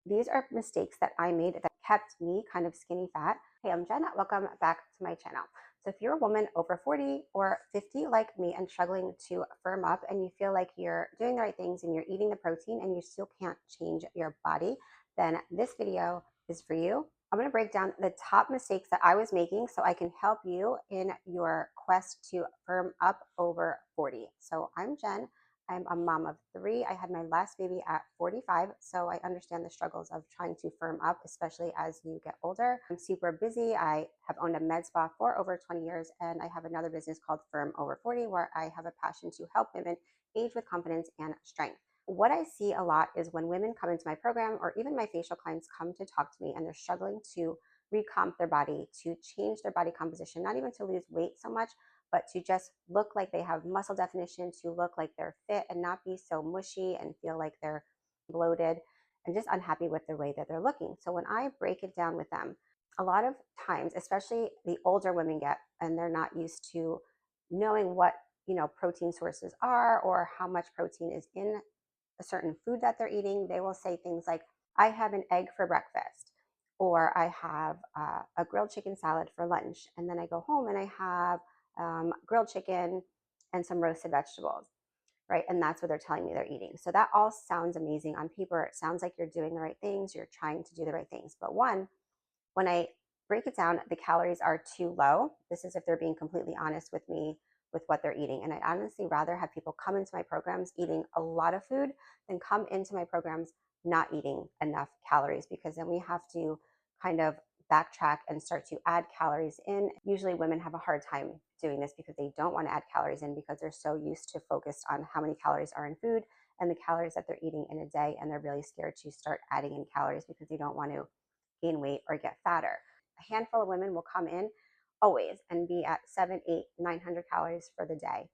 These are mistakes that I made that kept me kind of skinny fat. Hey, I'm Jen. Welcome back to my channel. So if you're a woman over 40 or 50 like me and struggling to firm up and you feel like you're doing the right things and you're eating the protein and you still can't change your body, then this video is for you. I'm going to break down the top mistakes that I was making so I can help you in your quest to firm up over 40. So I'm Jen. I'm a mom of three. I had my last baby at 45, so I understand the struggles of trying to firm up, especially as you get older. I'm super busy. I have owned a med spa for over 20 years, and I have another business called Firm Over 40, where I have a passion to help women age with confidence and strength. What I see a lot is when women come into my program, or even my facial clients come to talk to me, and they're struggling to recomp their body, to change their body composition, not even to lose weight so much, but to just look like they have muscle definition, to look like they're fit and not be so mushy and feel like they're bloated and just unhappy with the way that they're looking. So when I break it down with them, a lot of times, especially the older women get, and they're not used to knowing what, protein sources are or how much protein is in a certain food that they're eating, they will say things like, I have an egg for breakfast, or I have a grilled chicken salad for lunch. And then I go home and I have grilled chicken and some roasted vegetables, right? And that's what they're telling me they're eating. So that all sounds amazing on paper. It sounds like you're doing the right things, you're trying to do the right things. But one, when I break it down, the calories are too low. This is if they're being completely honest with me with what they're eating. And I'd honestly rather have people come into my programs eating a lot of food than come into my programs not eating enough calories, because then we have to kind of backtrack and start to add calories in. Usually women have a hard time doing this because they don't want to add calories in because they're so used to focused on how many calories are in food and the calories that they're eating in a day. And they're really scared to start adding in calories because they don't want to gain weight or get fatter. A handful of women will come in always and be at 7, 8, 900 calories for the day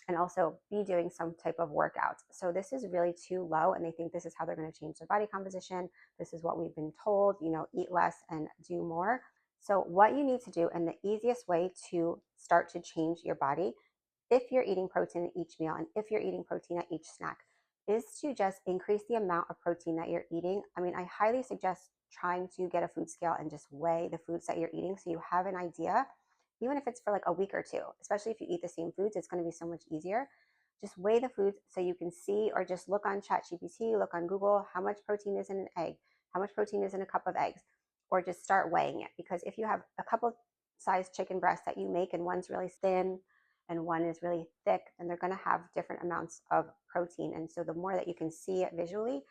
and also be doing some type of workout. So this is really too low, and they think this is how they're going to change their body composition. This is what we've been told, eat less and do more. So what you need to do, and the easiest way to start to change your body, if you're eating protein at each meal and if you're eating protein at each snack, is to just increase the amount of protein that you're eating. I mean, I highly suggest trying to get a food scale and just weigh the foods that you're eating so you have an idea, even if it's for like a week or two. Especially if you eat the same foods, it's going to be so much easier. Just weigh the foods so you can see, or just look on ChatGPT, look on Google, how much protein is in an egg, how much protein is in a cup of eggs, or just start weighing it. Because if you have a couple size chicken breasts that you make and one's really thin and one is really thick, then they're going to have different amounts of protein. And so the more that you can see it visually,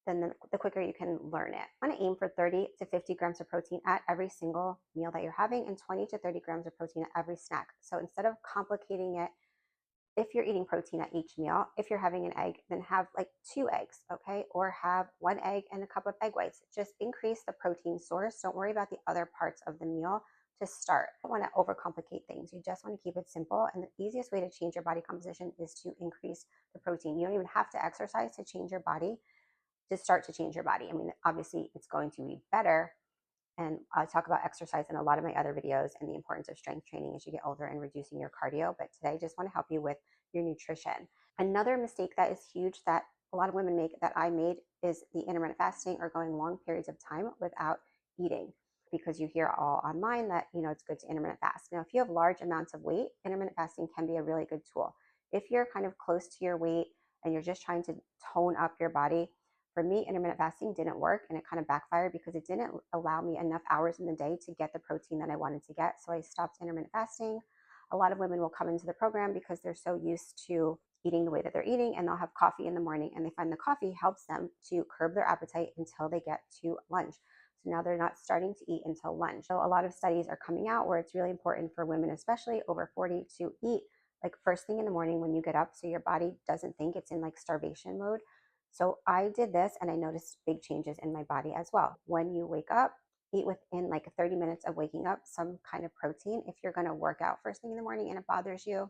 then the quicker you can learn it. I want to aim for 30 to 50 grams of protein at every single meal that you're having and 20 to 30 grams of protein at every snack. So instead of complicating it, if you're eating protein at each meal, if you're having an egg, then have like 2 eggs, okay? Or have 1 egg and a cup of egg whites. Just increase the protein source. Don't worry about the other parts of the meal to start. You don't want to overcomplicate things. You just want to keep it simple. And the easiest way to change your body composition is to increase the protein. You don't even have to exercise to change your body, to start to change your body. I mean, obviously it's going to be better. And I talk about exercise in a lot of my other videos and the importance of strength training as you get older and reducing your cardio. But today I just want to help you with your nutrition. Another mistake that is huge that a lot of women make, that I made, is the intermittent fasting, or going long periods of time without eating. Because you hear all online that, it's good to intermittent fast. Now, if you have large amounts of weight, intermittent fasting can be a really good tool. If you're kind of close to your weight and you're just trying to tone up your body, for me, intermittent fasting didn't work, and it kind of backfired because it didn't allow me enough hours in the day to get the protein that I wanted to get. So I stopped intermittent fasting. A lot of women will come into the program because they're so used to eating the way that they're eating, and they'll have coffee in the morning, and they find the coffee helps them to curb their appetite until they get to lunch. So now they're not starting to eat until lunch. So a lot of studies are coming out where it's really important for women, especially over 40, to eat like first thing in the morning when you get up, so your body doesn't think it's in like starvation mode. So I did this and I noticed big changes in my body as well. When you wake up, eat within like 30 minutes of waking up some kind of protein. If you're going to work out first thing in the morning and it bothers you,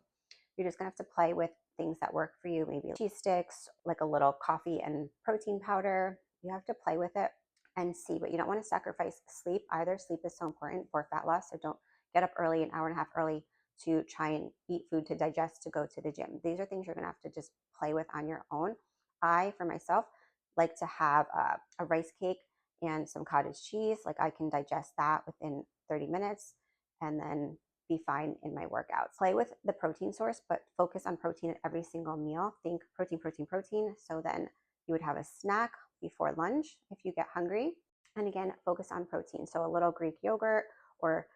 you're just going to have to play with things that work for you. Maybe cheese sticks, like a little coffee and protein powder. You have to play with it and see, but you don't want to sacrifice sleep either. Sleep is so important for fat loss. So don't get up early, an hour and a half early, to try and eat food to digest to go to the gym. These are things you're going to have to just play with on your own. I, for myself, like to have a rice cake and some cottage cheese, like I can digest that within 30 minutes and then be fine in my workouts. Play with the protein source, but focus on protein at every single meal. Think protein, protein, protein. So then you would have a snack before lunch if you get hungry. And again, focus on protein. So a little Greek yogurt or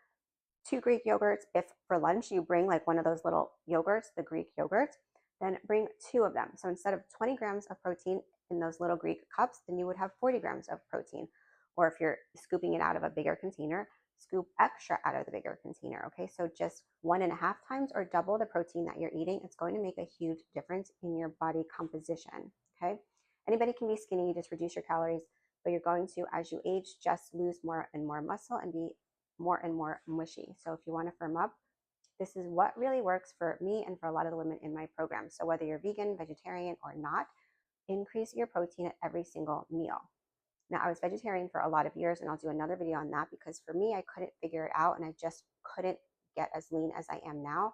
2 Greek yogurts. If for lunch you bring like one of those little yogurts, the Greek yogurts, then bring 2 of them. So instead of 20 grams of protein in those little Greek cups, then you would have 40 grams of protein. Or if you're scooping it out of a bigger container, scoop extra out of the bigger container. Okay, so just 1.5 times or double the protein that you're eating. It's going to make a huge difference in your body composition. Okay, anybody can be skinny, just reduce your calories, but you're going to, as you age, just lose more and more muscle and be more and more mushy. So if you want to firm up, this is what really works for me and for a lot of the women in my program. So whether you're vegan, vegetarian, or not, increase your protein at every single meal. Now, I was vegetarian for a lot of years, and I'll do another video on that because for me, I couldn't figure it out, and I just couldn't get as lean as I am now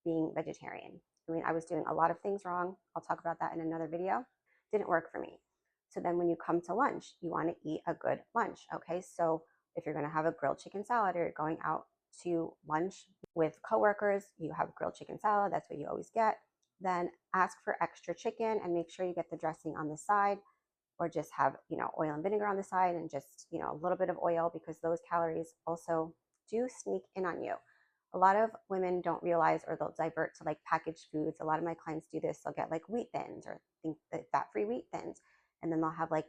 being vegetarian. I mean, I was doing a lot of things wrong. I'll talk about that in another video. Didn't work for me. So then when you come to lunch, you want to eat a good lunch. Okay, so if you're going to have a grilled chicken salad or you're going out to lunch with coworkers, you have grilled chicken salad, that's what you always get. Then ask for extra chicken and make sure you get the dressing on the side, or just have, oil and vinegar on the side and just, a little bit of oil, because those calories also do sneak in on you. A lot of women don't realize, or they'll divert to like packaged foods. A lot of my clients do this. They'll get like wheat thins or think that fat-free wheat thins, and then they'll have like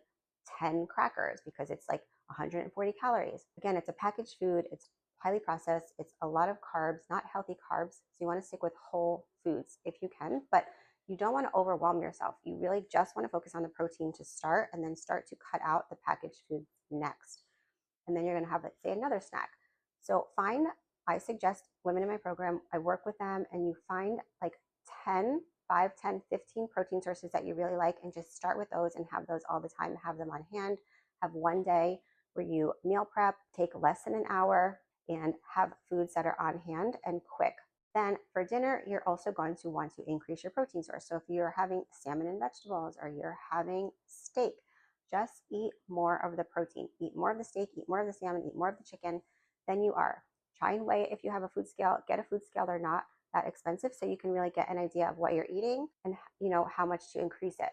10 crackers because it's like 140 calories. Again, it's a packaged food. It's highly processed. It's a lot of carbs, not healthy carbs. So you want to stick with whole foods if you can, but you don't want to overwhelm yourself. You really just want to focus on the protein to start, and then start to cut out the packaged foods next. And then you're going to have, let's say, another snack. So I suggest women in my program, I work with them, and you find like 10, 5, 10, 15 protein sources that you really like, and just start with those and have those all the time. Have them on hand. Have one day where you meal prep, take less than an hour, and have foods that are on hand and quick. Then for dinner, you're also going to want to increase your protein source. So if you're having salmon and vegetables, or you're having steak, just eat more of the protein. Eat more of the steak, eat more of the salmon, eat more of the chicken than you are. Try and weigh if you have a food scale. Get a food scale. They're not that expensive, so you can really get an idea of what you're eating and how much to increase it.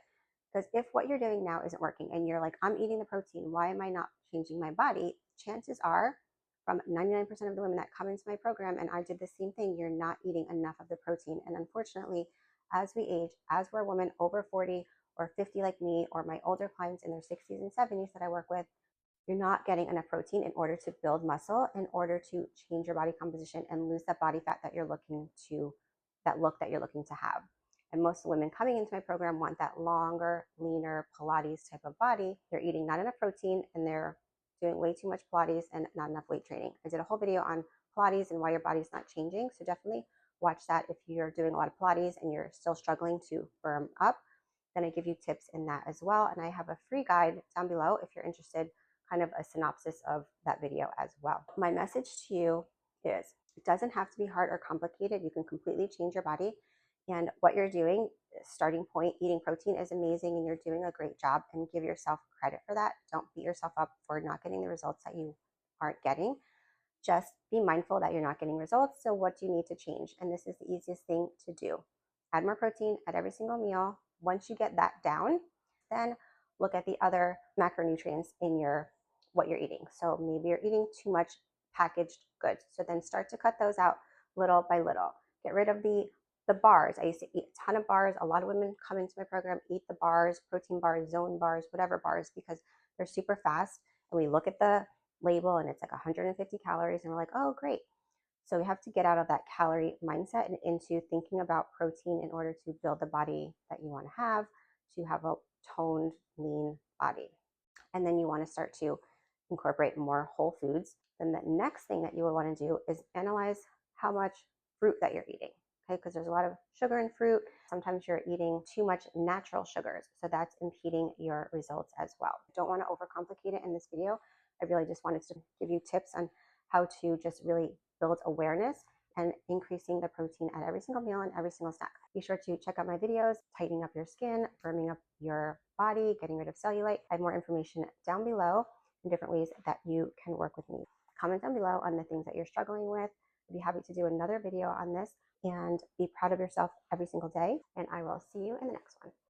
Because if what you're doing now isn't working and you're like, I'm eating the protein, why am I not changing my body? Chances are, from 99% of the women that come into my program, and I did the same thing, you're not eating enough of the protein. And unfortunately, as we age, as we're women over 40 or 50 like me, or my older clients in their 60s and 70s that I work with, you're not getting enough protein in order to build muscle, in order to change your body composition and lose that body fat that you're looking to, that look that you're looking to have. And most women coming into my program want that longer, leaner Pilates type of body. They're eating not enough protein, and they're doing way too much Pilates and not enough weight training. I did a whole video on Pilates and why your body's not changing. So definitely watch that if you're doing a lot of Pilates and you're still struggling to firm up. Then I give you tips in that as well. And I have a free guide down below if you're interested, kind of a synopsis of that video as well. My message to you is, it doesn't have to be hard or complicated. You can completely change your body. And what you're doing, starting point, eating protein, is amazing, and you're doing a great job, and give yourself credit for that. Don't beat yourself up for not getting the results that you aren't getting. Just be mindful that you're not getting results. So what do you need to change? And this is the easiest thing to do. Add more protein at every single meal. Once you get that down, then look at the other macronutrients in what you're eating. So maybe you're eating too much packaged goods. So then start to cut those out little by little. Get rid of the bars. I used to eat a ton of bars. A lot of women come into my program, eat the bars, protein bars, zone bars, whatever bars, because they're super fast. And we look at the label and it's like 150 calories, and we're like, oh, great. So we have to get out of that calorie mindset and into thinking about protein in order to build the body that you want to have a toned, lean body. And then you want to start to incorporate more whole foods. Then the next thing that you will want to do is analyze how much fruit that you're eating. Okay, because there's a lot of sugar in fruit. Sometimes you're eating too much natural sugars, so that's impeding your results as well. I don't want to overcomplicate it in this video. I really just wanted to give you tips on how to just really build awareness and increasing the protein at every single meal and every single snack. Be sure to check out my videos, tightening up your skin, firming up your body, getting rid of cellulite. I have more information down below in different ways that you can work with me. Comment down below on the things that you're struggling with. I'd be happy to do another video on this, and be proud of yourself every single day. And I will see you in the next one.